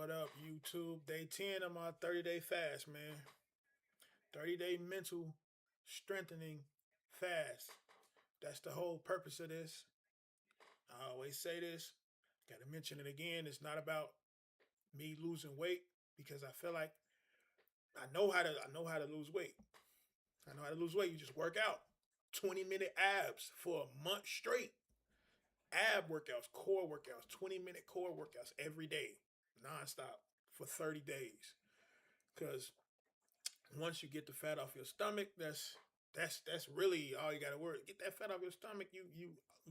What up, YouTube? Day 10 of my 30-day fast, man. 30-day mental strengthening fast. That's the whole purpose of this. I always say this. Gotta mention it again. It's not about me losing weight because I feel like I know how to lose weight. I know how to lose weight. You just work out. 20-minute abs for a month straight. Ab workouts, core workouts, 20-minute core workouts every day, nonstop for 30 days. Because once you get the fat off your stomach, that's really all you gotta worry. Get that fat off your stomach, you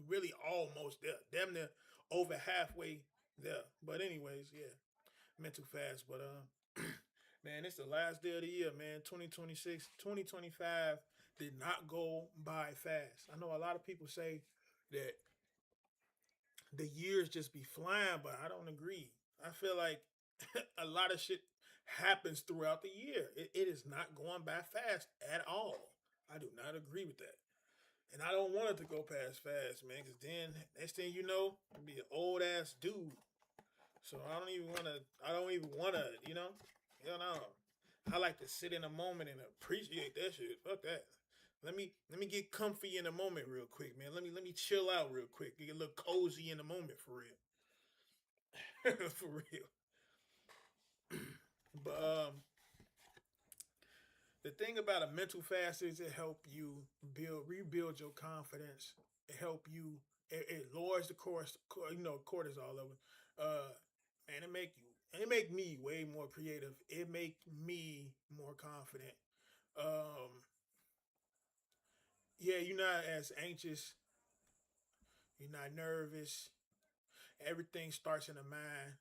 really almost there. Damn near over halfway there. But anyways, yeah. Mental fast. But man, it's the last day of the year, man. 2026, 2025 did not go by fast. I know a lot of people say that the years just be flying, but I don't agree. I feel like a lot of shit happens throughout the year. It is not going by fast at all. I do not agree with that. And I don't want it to go past fast, man, because then next thing you know, I'll be an old ass dude. So I don't even wanna, you know. I like to sit in a moment and appreciate that shit. Fuck that. Let me get comfy in the moment real quick, man. Let me chill out real quick. Get a little cozy in the moment for real. For real. But the thing about a mental fast is it help you rebuild your confidence. It help you. It lowers the cortisol level. And it make me way more creative. It make me more confident. Um, yeah, you're not as anxious. You're not nervous. Everything starts in the mind.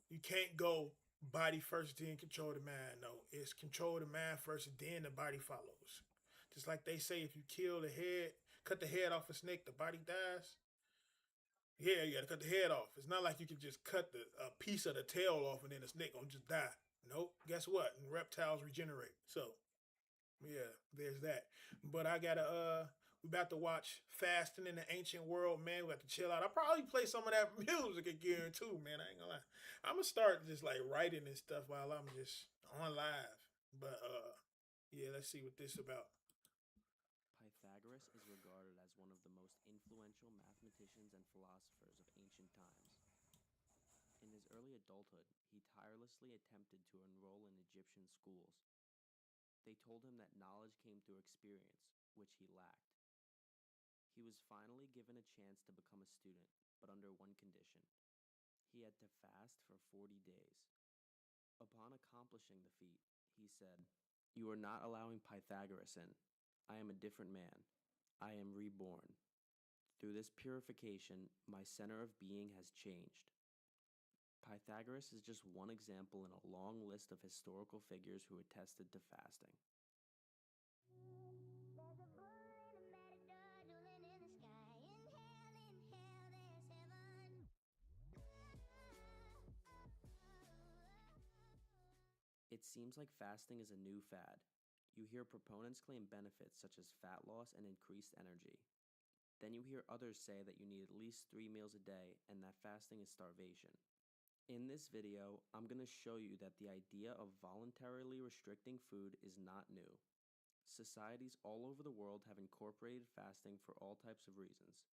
You can't go body first, then control the mind. No, it's control the mind first, and then the body follows. Just like they say, if you kill the head, cut the head off a snake, the body dies. Yeah, you gotta cut the head off. It's not like you can just cut a piece of the tail off and then the snake gonna just die. Nope. Guess what? Reptiles regenerate. So yeah, there's that. But I gotta we about to watch Fasting in the Ancient World, man. We have to chill out. I'll probably play some of that music again too, man. I ain't gonna lie. I'm gonna start just like writing and stuff while I'm just on live. But yeah, let's see what this about. Pythagoras is regarded as one of the most influential mathematicians and philosophers of ancient times. In his early adulthood, he tirelessly attempted to enroll in Egyptian schools. They told him that knowledge came through experience, which he lacked. He was finally given a chance to become a student, but under one condition. He had to fast for 40 days. Upon accomplishing the feat, he said, "You are not allowing Pythagoras in. I am a different man. I am reborn. Through this purification, my center of being has changed." Pythagoras is just one example in a long list of historical figures who attested to fasting. It seems like fasting is a new fad. You hear proponents claim benefits such as fat loss and increased energy. Then you hear others say that you need at least 3 meals a day and that fasting is starvation. In this video, I'm going to show you that the idea of voluntarily restricting food is not new. Societies all over the world have incorporated fasting for all types of reasons.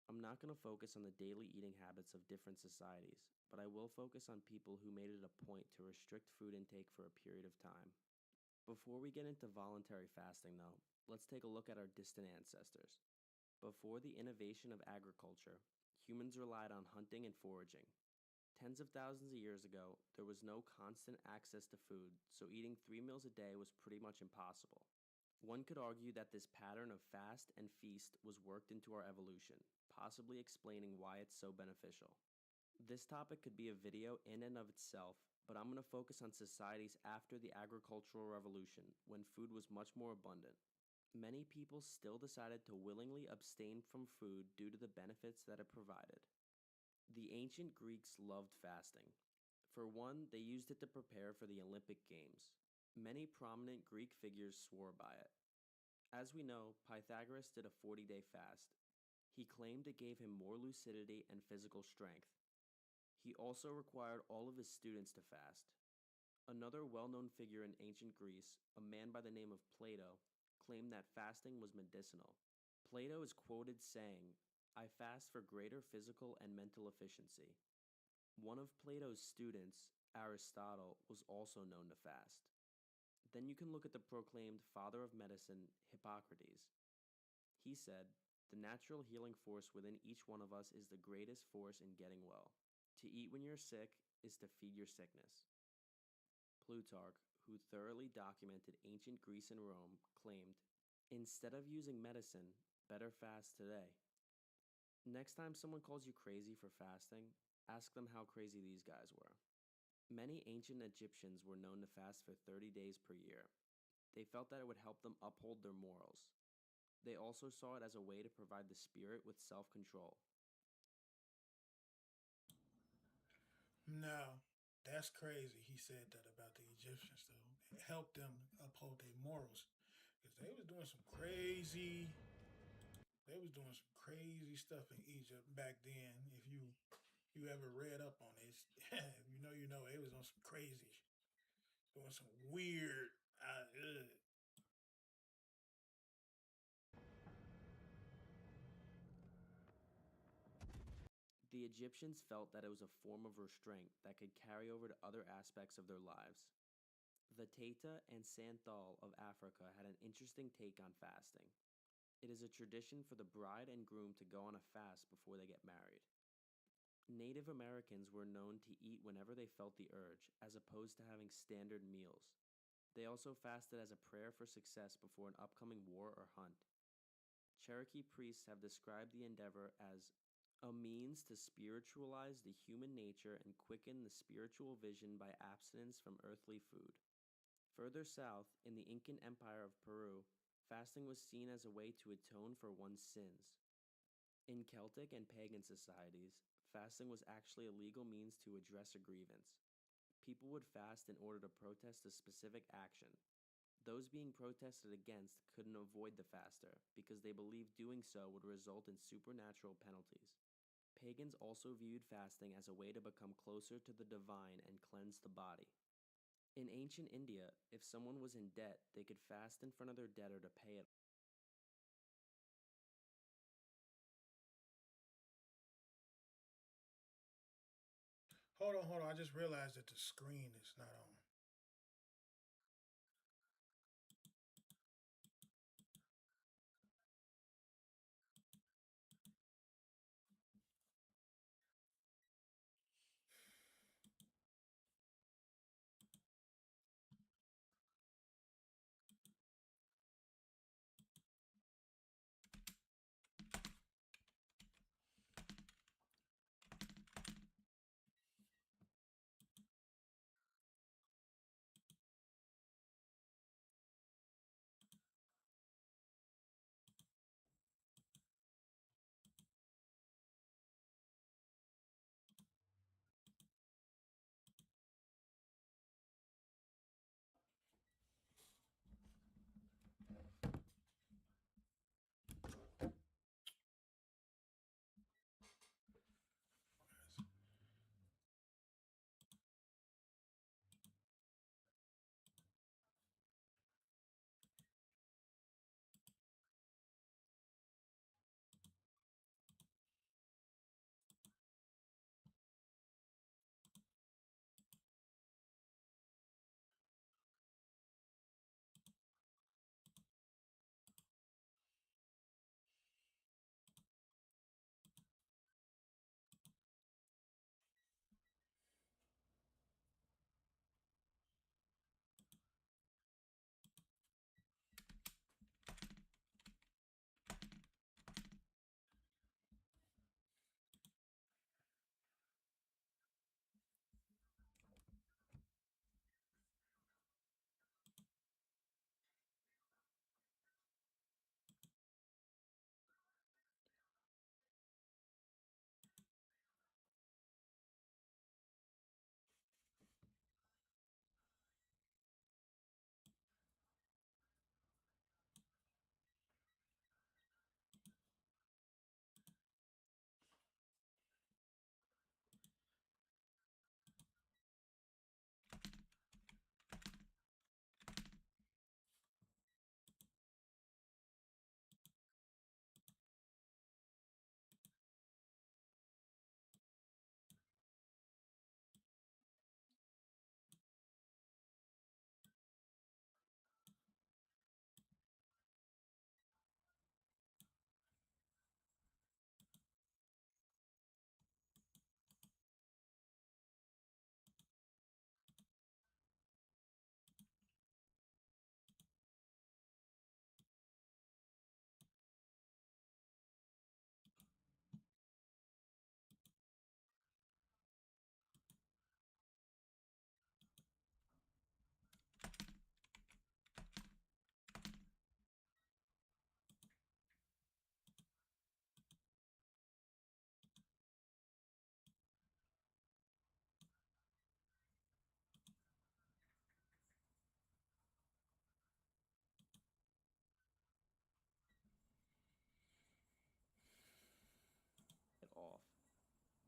I'm not going to focus on the daily eating habits of different societies, but I will focus on people who made it a point to restrict food intake for a period of time. Before we get into voluntary fasting, though, let's take a look at our distant ancestors. Before the innovation of agriculture, humans relied on hunting and foraging. Tens of thousands of years ago, there was no constant access to food, so eating 3 meals a day was pretty much impossible. One could argue that this pattern of fast and feast was worked into our evolution, possibly explaining why it's so beneficial. This topic could be a video in and of itself, but I'm going to focus on societies after the agricultural revolution, when food was much more abundant. Many people still decided to willingly abstain from food due to the benefits that it provided. The ancient Greeks loved fasting. For one, they used it to prepare for the Olympic Games. Many prominent Greek figures swore by it. As we know, Pythagoras did a 40-day fast. He claimed it gave him more lucidity and physical strength. He also required all of his students to fast. Another well known figure in ancient Greece, a man by the name of Plato, claimed that fasting was medicinal. Plato is quoted saying, "I fast for greater physical and mental efficiency." One of Plato's students, Aristotle, was also known to fast. Then you can look at the proclaimed father of medicine, Hippocrates. He said, "The natural healing force within each one of us is the greatest force in getting well. To eat when you're sick is to feed your sickness." Plutarch, who thoroughly documented ancient Greece and Rome, claimed, "Instead of using medicine, better fast today." Next time someone calls you crazy for fasting, ask them how crazy these guys were. Many ancient Egyptians were known to fast for 30 days per year. They felt that it would help them uphold their morals. They also saw it as a way to provide the spirit with self control. No, that's crazy. He said that about the Egyptians, though. It helped them uphold their morals. Because they was doing some crazy stuff in Egypt back then. If you ever read up on it, if you know it was on some crazy, doing some weird. Ugh. The Egyptians felt that it was a form of restraint that could carry over to other aspects of their lives. The Taita and Santhal of Africa had an interesting take on fasting. It is a tradition for the bride and groom to go on a fast before they get married. Native Americans were known to eat whenever they felt the urge, as opposed to having standard meals. They also fasted as a prayer for success before an upcoming war or hunt. Cherokee priests have described the endeavor as a means to spiritualize the human nature and quicken the spiritual vision by abstinence from earthly food. Further south, in the Incan Empire of Peru, fasting was seen as a way to atone for one's sins. In Celtic and pagan societies, fasting was actually a legal means to address a grievance. People would fast in order to protest a specific action. Those being protested against couldn't avoid the faster because they believed doing so would result in supernatural penalties. Pagans also viewed fasting as a way to become closer to the divine and cleanse the body. In ancient India, if someone was in debt, they could fast in front of their debtor to pay it. Hold on. I just realized that the screen is not on.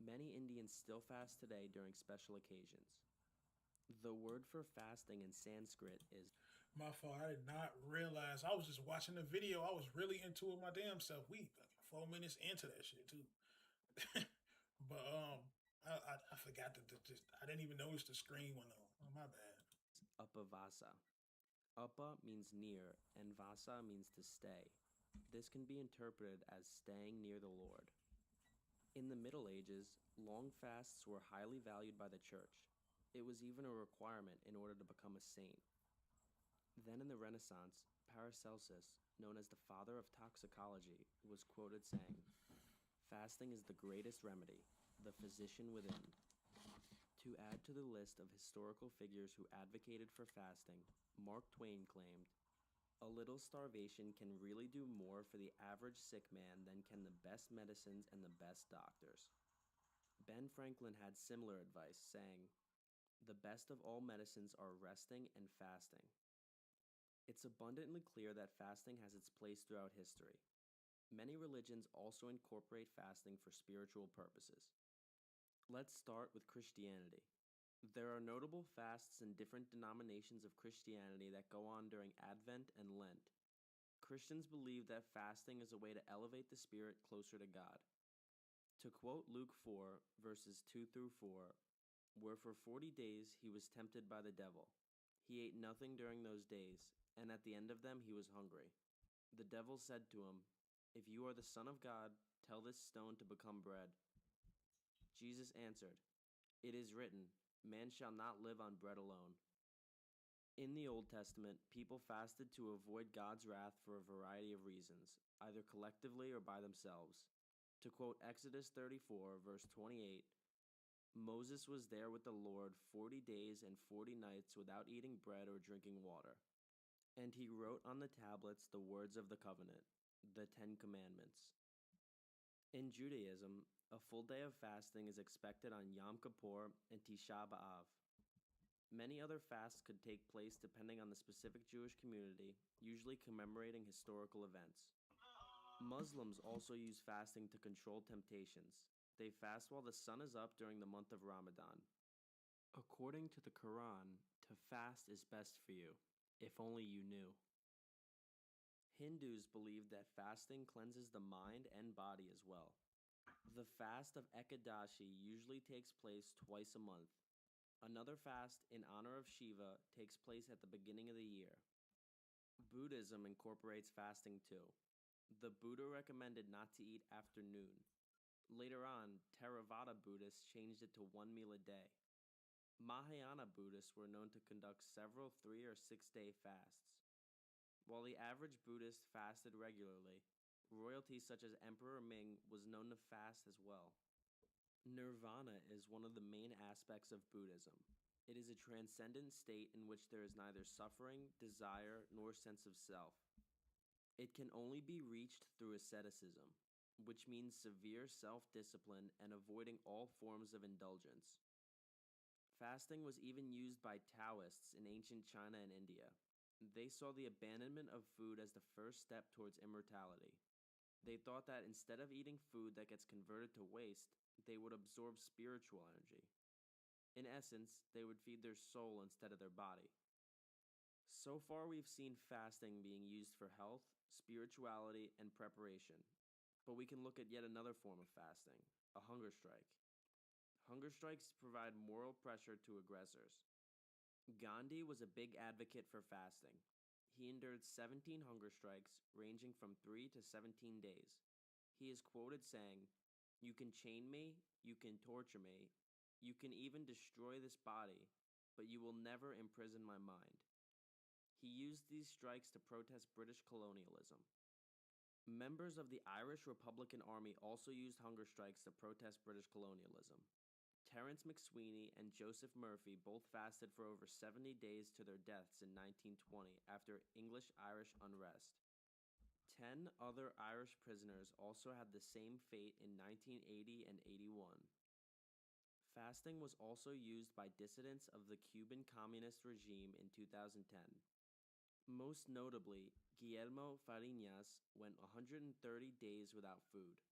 Many Indians still fast today during special occasions. The word for fasting in Sanskrit is My fault. I did not realize. I was just watching the video. I was really into it my damn self. We like 4 minutes into that shit too. But I forgot to just. I didn't even notice the screen went on. Oh, my bad. Upavasa. Uppa means near, and vasa means to stay. This can be interpreted as staying near the Lord. In the Middle Ages, long fasts were highly valued by the church. It was even a requirement in order to become a saint. Then in the Renaissance, Paracelsus, known as the father of toxicology, was quoted saying, "Fasting is the greatest remedy, the physician within." To add to the list of historical figures who advocated for fasting, Mark Twain claimed, "A little starvation can really do more for the average sick man than can the best medicines and the best doctors." Ben Franklin had similar advice, saying, "The best of all medicines are resting and fasting." It's abundantly clear that fasting has its place throughout history. Many religions also incorporate fasting for spiritual purposes. Let's start with Christianity. There are notable fasts in different denominations of Christianity that go on during Advent and Lent. Christians believe that fasting is a way to elevate the spirit closer to God. To quote Luke 4, verses 2 through 4, where for 40 days he was tempted by the devil. He ate nothing during those days, and at the end of them he was hungry. The devil said to him, "If you are the Son of God, tell this stone to become bread." Jesus answered, "It is written, man shall not live on bread alone." In the Old Testament, people fasted to avoid God's wrath for a variety of reasons, either collectively or by themselves. To quote Exodus 34, verse 28, Moses was there with the Lord 40 days and 40 nights without eating bread or drinking water. And he wrote on the tablets the words of the covenant, the 10 Commandments. In Judaism, a full day of fasting is expected on Yom Kippur and Tisha B'Av. Many other fasts could take place depending on the specific Jewish community, usually commemorating historical events. Muslims also use fasting to control temptations. They fast while the sun is up during the month of Ramadan. According to the Quran, to fast is best for you, if only you knew. Hindus believe that fasting cleanses the mind and body as well. The fast of Ekadashi usually takes place twice a month. Another fast in honor of Shiva takes place at the beginning of the year. Buddhism incorporates fasting too. The Buddha recommended not to eat after noon. Later on, Theravada Buddhists changed it to 1 meal a day. Mahayana Buddhists were known to conduct several 3 or 6 day fasts. While the average Buddhist fasted regularly, royalty such as Emperor Ming was known to fast as well. Nirvana is one of the main aspects of Buddhism. It is a transcendent state in which there is neither suffering, desire, nor sense of self. It can only be reached through asceticism, which means severe self-discipline and avoiding all forms of indulgence. Fasting was even used by Taoists in ancient China and India. They saw the abandonment of food as the first step towards immortality. They thought that instead of eating food that gets converted to waste, they would absorb spiritual energy. In essence, they would feed their soul instead of their body. So far, we've seen fasting being used for health, spirituality, and preparation. But we can look at yet another form of fasting, a hunger strike. Hunger strikes provide moral pressure to aggressors. Gandhi was a big advocate for fasting. He endured 17 hunger strikes, ranging from 3 to 17 days. He is quoted saying, "You can chain me, you can torture me, you can even destroy this body, but you will never imprison my mind." He used these strikes to protest British colonialism. Members of the Irish Republican Army also used hunger strikes to protest British colonialism. Terence McSweeney and Joseph Murphy both fasted for over 70 days to their deaths in 1920 after English-Irish unrest. 10 other Irish prisoners also had the same fate in 1980 and 81. Fasting was also used by dissidents of the Cuban Communist regime in 2010. Most notably, Guillermo Fariñas went 130 days without food.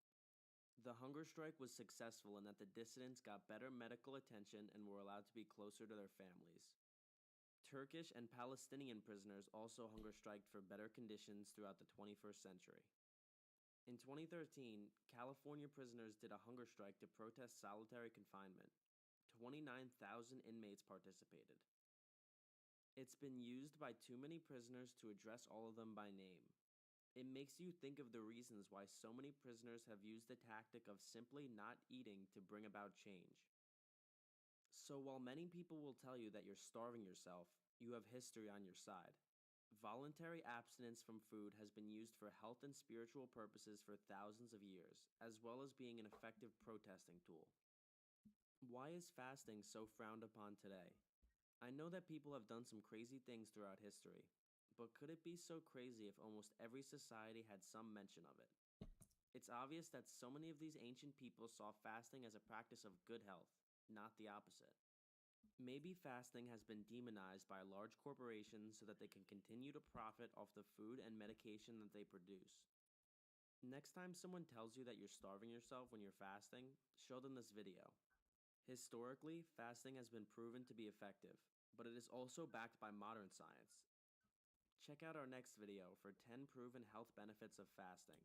The hunger strike was successful in that the dissidents got better medical attention and were allowed to be closer to their families. Turkish and Palestinian prisoners also hunger striked for better conditions throughout the 21st century. In 2013, California prisoners did a hunger strike to protest solitary confinement. 29,000 inmates participated. It's been used by too many prisoners to address all of them by name. It makes you think of the reasons why so many prisoners have used the tactic of simply not eating to bring about change. So while many people will tell you that you're starving yourself, you have history on your side. Voluntary abstinence from food has been used for health and spiritual purposes for thousands of years, as well as being an effective protesting tool. Why is fasting so frowned upon today? I know that people have done some crazy things throughout history, but could it be so crazy if almost every society had some mention of it? It's obvious that so many of these ancient people saw fasting as a practice of good health, not the opposite. Maybe fasting has been demonized by large corporations so that they can continue to profit off the food and medication that they produce. Next time someone tells you that you're starving yourself when you're fasting, show them this video. Historically, fasting has been proven to be effective, but it is also backed by modern science. Check out our next video for 10 proven health benefits of fasting.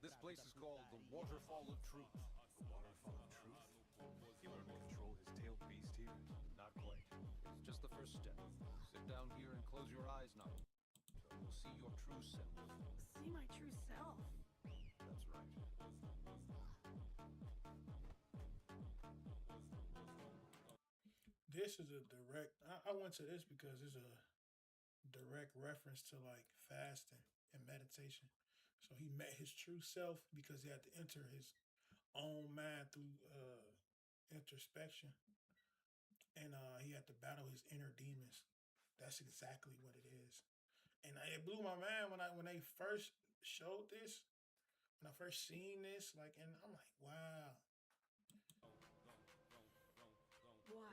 This place is called the Waterfall of Truth. The Waterfall of Truth? You want to control his tailed beast here? Not quite. It's just the first step. Sit down here and close your eyes now. So you'll see your true self. See my true self? That's right. This is a direct. I went to this because it's a direct reference to like fasting and meditation. So he met his true self because he had to enter his own mind through introspection, and he had to battle his inner demons. That's exactly what it is, and it blew my mind when they first showed this, when I first seen this, like, and I'm like, wow. Why?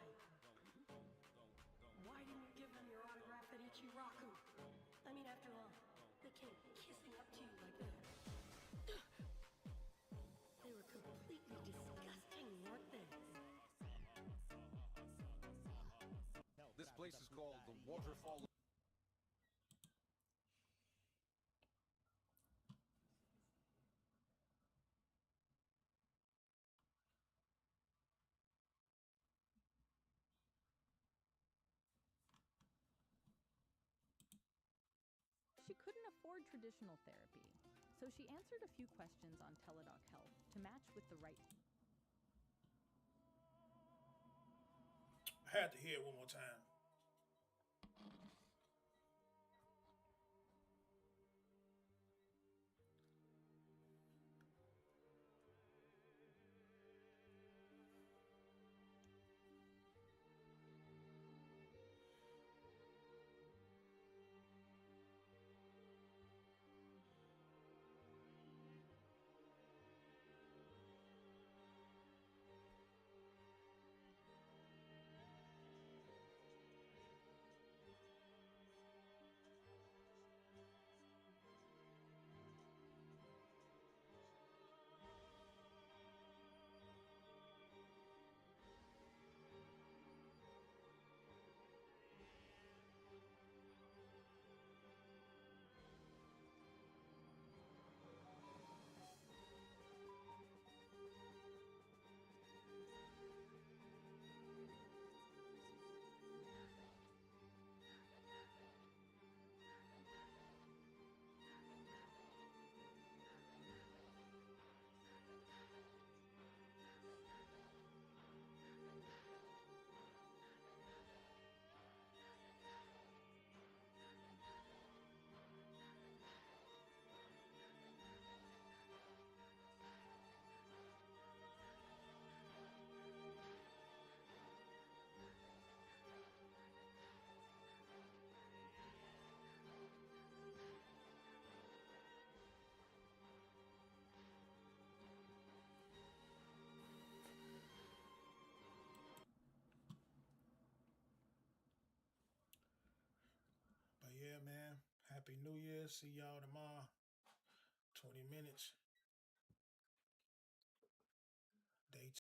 Why didn't you give them your autograph at Ichiraku? I mean, after all, they came kissing up to you like that. They were completely disgusting, weren't they? This place is called the Waterfall of She couldn't afford traditional therapy, so she answered a few questions on Teladoc Health to match with the right. I had to hear it one more time. Happy New Year. See y'all tomorrow. 20 minutes.